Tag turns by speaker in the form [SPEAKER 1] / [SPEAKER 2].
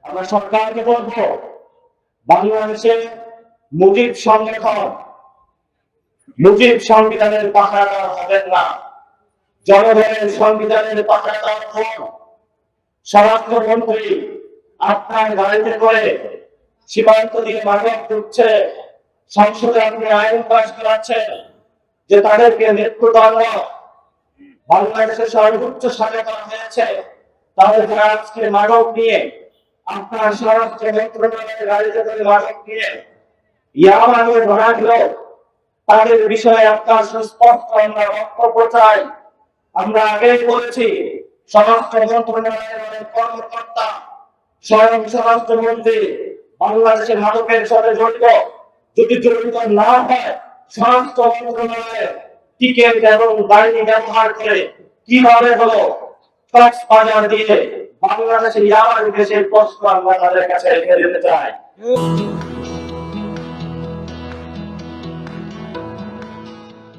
[SPEAKER 1] আমরা সরকারকে বলবো, বাংলাদেশে মুজিব সংগঠন, মুজিব সংবিধানের পাহারাদার হবেন না, জনগণের সংবিধানের পাহারাদার হন। স্বরাষ্ট্রমন্ত্রী আপনার গাড়িতে করে সীমান্ত দিয়ে মাদক ঢুকছে, সংসদে আপনি আইন পাশ করাচ্ছেন যে তাদেরকে মৃত্যুদণ্ড বাংলাদেশের সর্বোচ্চ সাজা করা হয়েছে। তাহলে যারা আজকে মাদক নিয়ে আপনার স্বরাষ্ট্র মন্ত্রণালয়ের গাড়িতে করে মাদক নিয়ে ইয়াবা নিয়ে ধরা দিল, তাদের বিষয়ে আপনার সুস্পষ্ট আমরা বক্তব্য চাই। আমরা আগেই বলেছি, স্বরাষ্ট্র মন্ত্রণালয়ের অনেক কর্মকর্তা, স্বয়ং স্বরাষ্ট্রমন্ত্রী বাংলাদেশের মাদকের সাথে জড়িত। যদি জড়িত না হয়, স্বরাষ্ট্র মন্ত্রণালয়ের টিকেট এবং গাড়ি ব্যবহার করে কিভাবে হলো কক্সবাজার দিয়ে বাংলাদেশের ইয়াবার দেশের প্রশ্ন আমরা তাদের কাছে রেখে দিতে চাই।